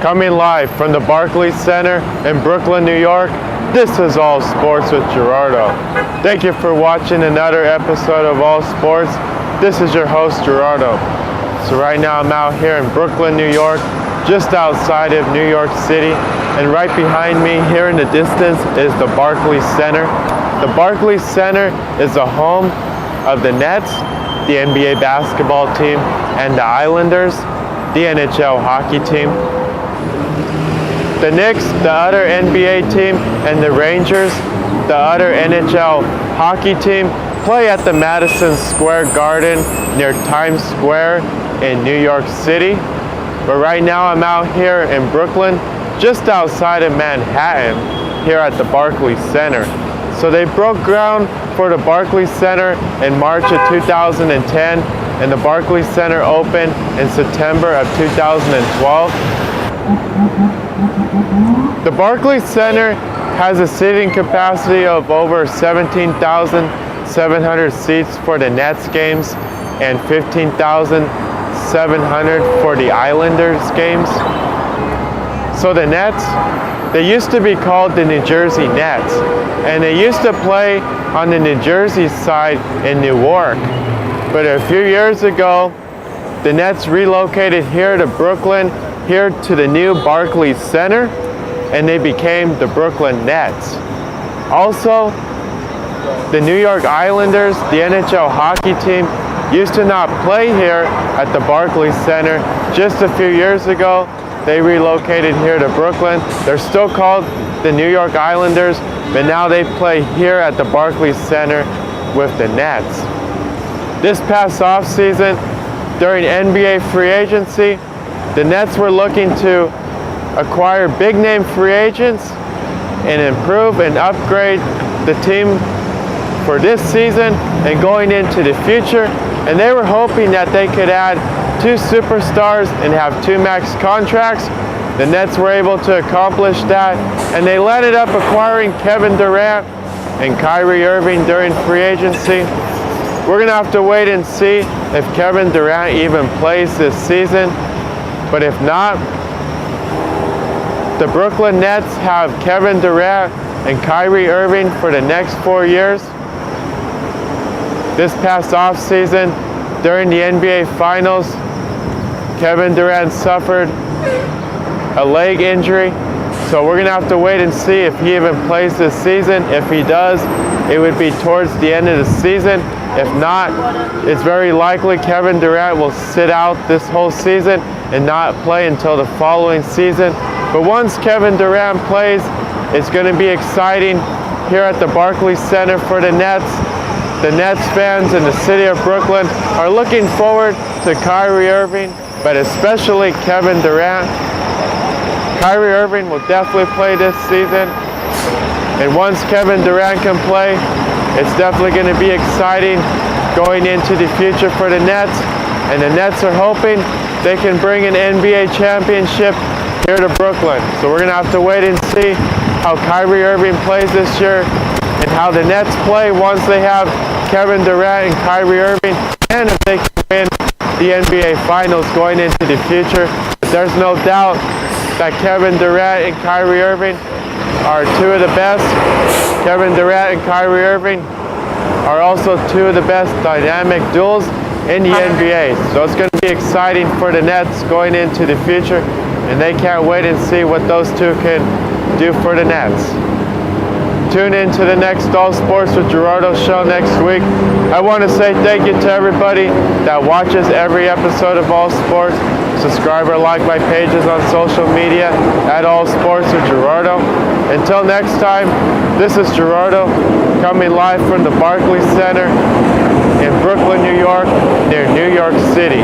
Coming live from the Barclays Center in Brooklyn, New York, this is All Sports with Gerardo. Thank you for watching another episode of All Sports. This is your host, Gerardo. So right now I'm out here in Brooklyn, New York, just outside of New York City. And right behind me here in the distance is the Barclays Center. The Barclays Center is the home of the Nets, the NBA basketball team, and the Islanders, the NHL hockey team. The Knicks, the other NBA team, and the Rangers, the other NHL hockey team, play at the Madison Square Garden near Times Square in New York City. But right now I'm out here in Brooklyn, just outside of Manhattan, here at the Barclays Center. So they broke ground for the Barclays Center in March of 2010, and the Barclays Center opened in September of 2012. The Barclays Center has a seating capacity of over 17,700 seats for the Nets games and 15,700 for the Islanders games. So the Nets, they used to be called the New Jersey Nets, and they used to play on the New Jersey side in Newark. But a few years ago, the Nets relocated here to Brooklyn, here to the new Barclays Center, and they became the Brooklyn Nets. Also, the New York Islanders, the NHL hockey team, used to not play here at the Barclays Center. Just a few years ago, they relocated here to Brooklyn. They're still called the New York Islanders, but now they play here at the Barclays Center with the Nets. This past offseason, during NBA free agency, the Nets were looking to acquire big-name free agents and improve and upgrade the team for this season and going into the future. And they were hoping that they could add 2 superstars and have 2 max contracts. The Nets were able to accomplish that, and they ended up acquiring Kevin Durant and Kyrie Irving during free agency. We're going to have to wait and see if Kevin Durant even plays this season. But if not, the Brooklyn Nets have Kevin Durant and Kyrie Irving for the next 4 years. This past offseason, during the NBA Finals, Kevin Durant suffered a leg injury. So we're going to have to wait and see if he even plays this season. If he does, it would be towards the end of the season. If not, it's very likely Kevin Durant will sit out this whole season and not play until the following season. But once Kevin Durant plays, it's going to be exciting here at the Barclays Center for the Nets. The Nets fans in the city of Brooklyn are looking forward to Kyrie Irving, but especially Kevin Durant. Kyrie Irving will definitely play this season. And once Kevin Durant can play, it's definitely going to be exciting going into the future for the Nets. And the Nets are hoping they can bring an NBA championship here to Brooklyn. So we're going to have to wait and see how Kyrie Irving plays this year and how the Nets play once they have Kevin Durant and Kyrie Irving, and if they can win the NBA Finals going into the future. But there's no doubt that Kevin Durant and Kyrie Irving are 2 of the best. Kevin Durant and Kyrie Irving are also 2 of the best dynamic duels in the NBA. So it's going to be exciting for the Nets going into the future, and they can't wait and see what those 2 can do for the Nets. Tune in to the next All Sports with Gerardo show next week. I want to say thank you to everybody that watches every episode of All Sports. Subscribe or like my pages on social media at All Sports with Gerardo. Until next time, this is Gerardo coming live from the Barclays Center in Brooklyn, New York, near New York City.